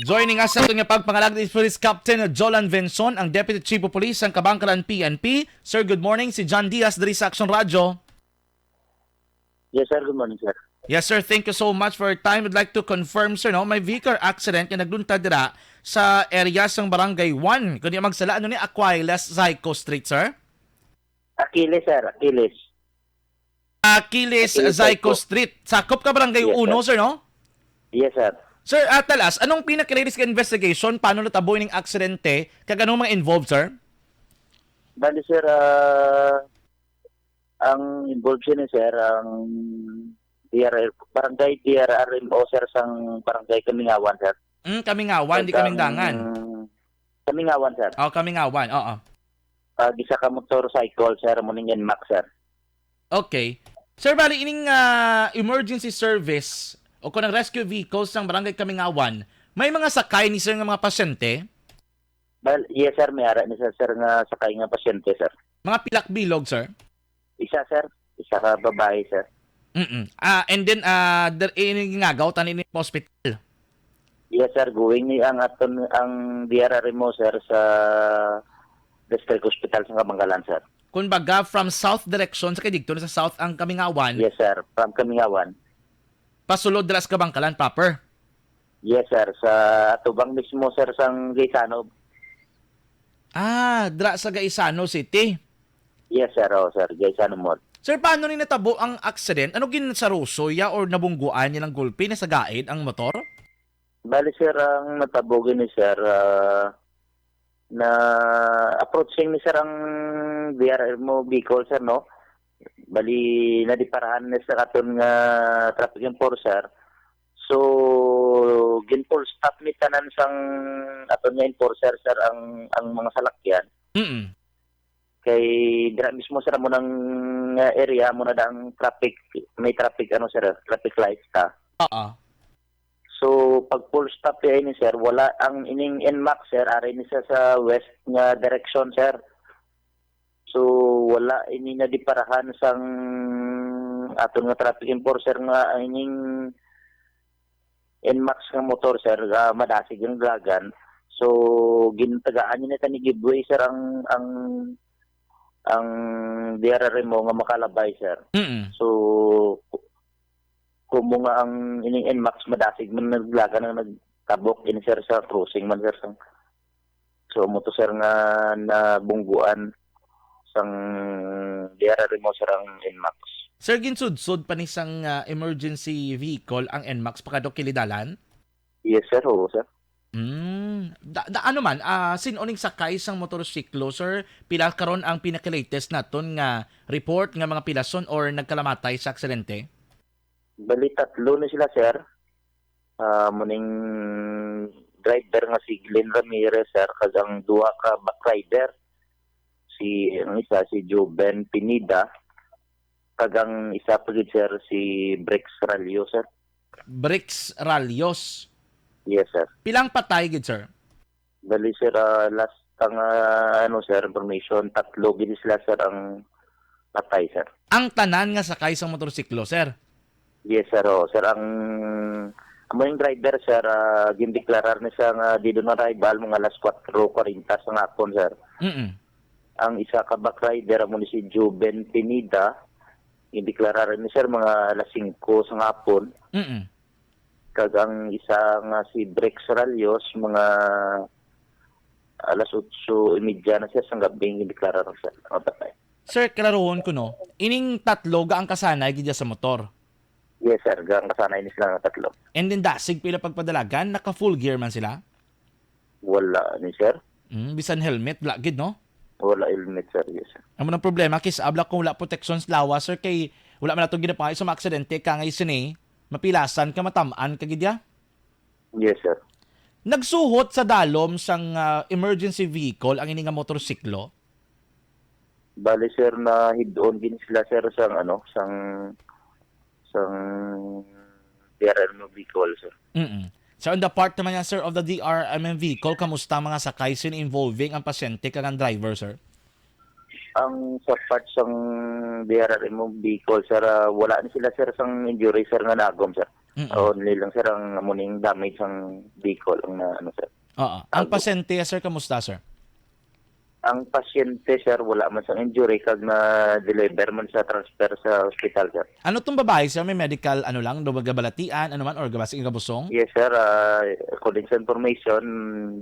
Joining us sa itong pagpangalag ni Police Captain Jolan Venson, ang Deputy Chief of Police ng Kabangkalan PNP. Sir, good morning. Si John Diaz dari sa Action Radio. Yes, sir. Good morning, sir. Yes, sir. Thank you so much for your time. I'd like to confirm, sir, no, may vehicle accident na nagluntad dira sa area ng Barangay 1. Kundi magsala, ano ni Aquiles Zyco Street, sir? Achilles, sir. Achilles. Aquiles Zyco Street. Sakop ka Barangay Yes, 1, sir, no? Yes, sir. Sir, talas, anong pinaka-latest investigation? Paano nataboy ng aksidente? Kaganong mga involved, sir? Bali, sir, ang involved siya ni sir, ang Barangay DRRMO, sir, sang Barangay Kamingawan, sir. Kamingawan, di Kamingdangan. Kamingawan, sir. Oh, Kamingawan, oo. Gisa ka motorcycle, sir, muning NMAX, sir. Okay. Sir, bali, ining emergency service o kung ng rescue vehicles ng Barangay Kamingawan, may mga sakay ni sir ng mga pasyente? Yes, sir, may ara ni sir, nga sakay nga pasyente, sir. Mga pilak-bilog, sir? Isa, sir. Isa ka babae, sir. And then, iningagaw, tanin sa hospital? Yes, sir. Going ni ang DRRMO, sir, sa District Hospital sa Kabangkalan, sir. Kung baga, from south direction, sa kadigto na sa south ang Kamingawan, Yes, sir. From Kamingawan. pasulod dala sa Kabangkalan proper? Yes, sir. Sa tubang mismo, sir, sang Gaisano. Dra sa Gaisano City. Yes, sir. Oh, sir. Gaisano Mall. Sir, paano ni natabo ang accident? Ano ginsaruso ya or nabungguan niya ng gulpi na sa gaid ang motor? Bali, sir, ang natabogin ni sir, na approaching ni sir ang DRRMO Bicol, sir, no? Bali, nadiparahan ni sir aton nga traffic enforcer. So, ginpol stop ni tanan sang aton nga enforcer, sir, ang mga salakyan. Kay dira mismo sir mo ng area mo na dang traffic, may traffic traffic lights ta. So pag full stop ni sir, wala ang ining NMAX, sir, ari ni siya sa west nga direction, sir. So wala ini na diparahan sang aton nga traffic enforcer nga ining NMAX nga motor, sir, madasig ang dragan. So gintagaan niya ni giveaway, sir, ang DRRMO nga makalabay, sir. So kumo nga ang ining NMAX madasig man naglaga na nagtabok ini, sir, sa crossing man, sir. So mo to, sir, nga nabungguan sang DRRMO, sir, ang NMAX. Sir, ginsudsod pa ni sang emergency vehicle ang NMAX pakadok kilidalan? Yes, sir. Oo, sir. Ano man, sinoning sakay sang motorsiklo, sir, pila karon ang pinaka-latest naton nga report nga mga pilason or nagkalamatay sa aksidente? Bali, tatlo na sila, sir. Muning driver nga si Glenn Ramirez, sir, kagang duha ka backrider. Ang isa si Joven Pinida, kagang isa pa gid, sir, si Brex Ralio, sir. Brex Ralios. Yes, sir. Pilang patay gid, sir? Bali, sir, last ang sir, information, tatlo gid sila, sir, ang patay, sir. Ang tanan nga sakay sa motorsiklo, sir? Yes, sir. Oh, sir, ang yung driver, sir, gindeklarar na siya nga di doon arrival mga alas 4:40 sa hapon, sir. Ang isa ka backrider mo ni si Joven Pinida, gindeklarar na, sir, mga alas 5 sa hapon. Kagang isa nga si Brex Ralios, mga alas 8:30 na siya sa gabi, gindeklarar na siya. Sir, klarohon ko, no? Ining tatlo ga ang kasanay gid sa motor? Yes, sir. Gang kasanay ni sila nga tatlo. And then dasig pila pagpadalagan, naka full gear man sila? Wala ni, sir. Bisan helmet, wala gid, no? Wala helmet, sir. Yes, sir. Amo nang problema kis abla kung wala protection sa lawas, sir, kay wala man nato ginapangay sa mga aksidente ka ngay sini, mapilasan ka, matam-an ka gid ya? Yes, sir. Nagsuhot sa dalom sang emergency vehicle ang ini nga motorsiklo? Bali, sir, na hid-on din sila, sir, sang DRRMO vehicle, sir. So on the part naman yan, sir, of the DRRMO vehicle, kamusta mga sakay sin involving ang pasyente kang driver, sir? Ang sa parts ng DRRMO vehicle, sir, wala na sila, sir, sang injury, sir, nga nagom, sir. Only lang sir ang amuning damage ang vehicle ang na ano sir. Oo. Ang pasyente, sir, kamusta, sir? Ang pasyente sir wala man sa injury kag na deliver man sa transfer sa hospital sir. Ano tong babae, sir? May medical, ano lang, gabalatian, ano man, or gabasing gabusong? Yes sir, according sa information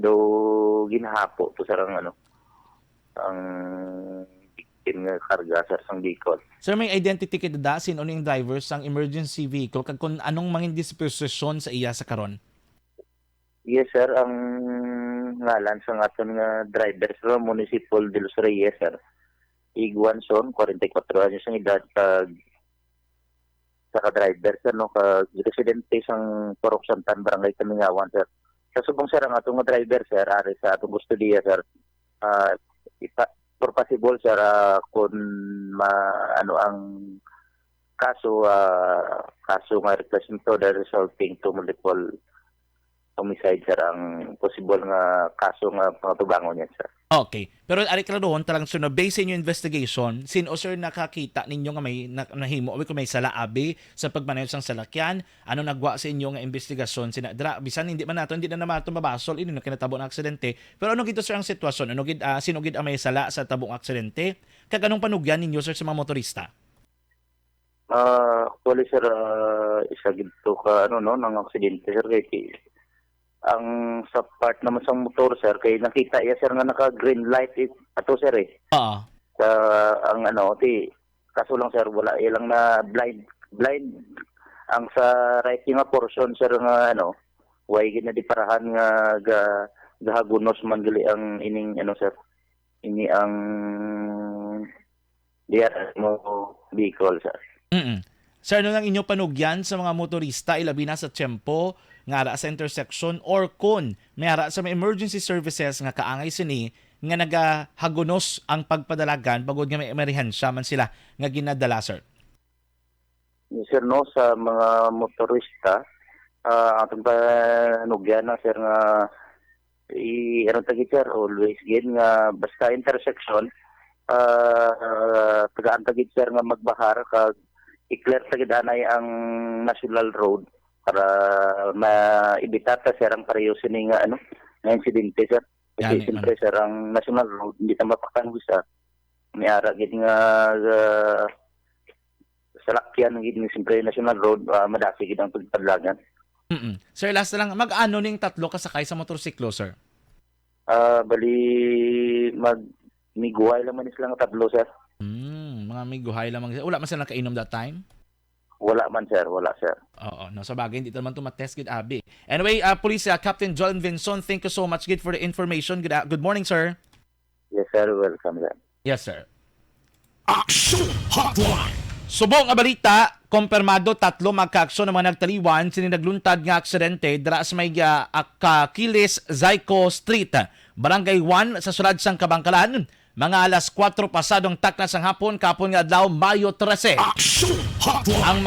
do ginahapo to sir ang ano ang victim nga karga sir sang vehicle. Sir, may identity kit da, sino yung driver sang emergency vehicle, kag kung anong mangin disposisyon sa iya sa karon? Yes sir, ang ngalan sa aton nga driver sa Municipal de Los Reyes sir. Iguan Son, 44 anyos ang edad kag sa driver sir no kag residente sang Purok Santan Barangay Kamingawan sir. Sa subong sir ang atong nga driver sir ari sa atong kustodiya sir. For possible sir kung ano ang kaso kaso nga represento that resulting to multiple homicide sir ang possible nga kaso nga pangatubangon niya sir. Okay. Pero ari ka doon, talang sunod, based sa inyong investigation, sino sir nakakita ninyo nga may nahimo, kung may salaabi sa pagmaneho sang salakyan, ano nagwa sa inyo nga investigasyon, bisan hindi man nato, hindi na naman ito mabasol, ini na kinatabo ng aksidente, pero ano gito sir ang sitwasyon, ano gid, sino gid ang may sala sa tabong aksidente, kag anong panugyan ninyo sir sa mga motorista? Actually sir, isa gito ka ano no ng aksidente sir kay ang sa part naman sa motor sir kay nakita iya sir nga naka green light ato sir eh. Oo. Sa ang ano kaso lang sir wala ilang na blind ang sa right nga portion sir nga ano way gid na di parahan nga gahagunos man gali ang ining ano sir ini ang diya mo vehicle sir. Sir, ano lang inyo panugyan sa mga motorista, ilabi na sa tiyempo, nga ara sa intersection, or kun may ara sa mga emergency services nga kaangay sini, nga nagahagunos ang pagpadalagan, bagod nga may emerhensya man sila nga ginadala, sir? Yes, sir, no, sa mga motorista, atong panugyan na sir nga ano tagi sir, always gid nga basta intersection, tagaan tagid sir nga magbahar kag i-clear tagid anay ang national road para maibita ta sir ang pareho sini nga ano nga insidente sir. Kasi siyempre sir ang national road hindi ta mapakanggusa. May ara gid nga salakyan gid ni siyempre national road madasi gid ang pagpadlagan. Sir, last na lang, mag-ano ning tatlo kasakay sa motorsiklo, sir? Bali miguay lang man sila nga tatlo sir. Mga miguhay lamang. Wala man sila nakainom that time? Wala man sir, wala sir. Oo, no, sa bagay, hindi naman tumatest gid abi. Anyway, Police Captain John Vinson, thank you so much gid for the information. Good morning, sir. Yes sir, welcome sir. Yes, sir. Action Hotline. Subong nga balita, kumpirmado tatlo magkaaksyon ng mga nagtaliwan sini nagluntad nga aksidente dira sa may Akiles Zyco Street, Barangay 1 sa sulad sang Kabangkalan. Mga alas 4 pasadong taknas ang hapon kapon nga adlaw Mayo 13. Action Hotline. Ang mga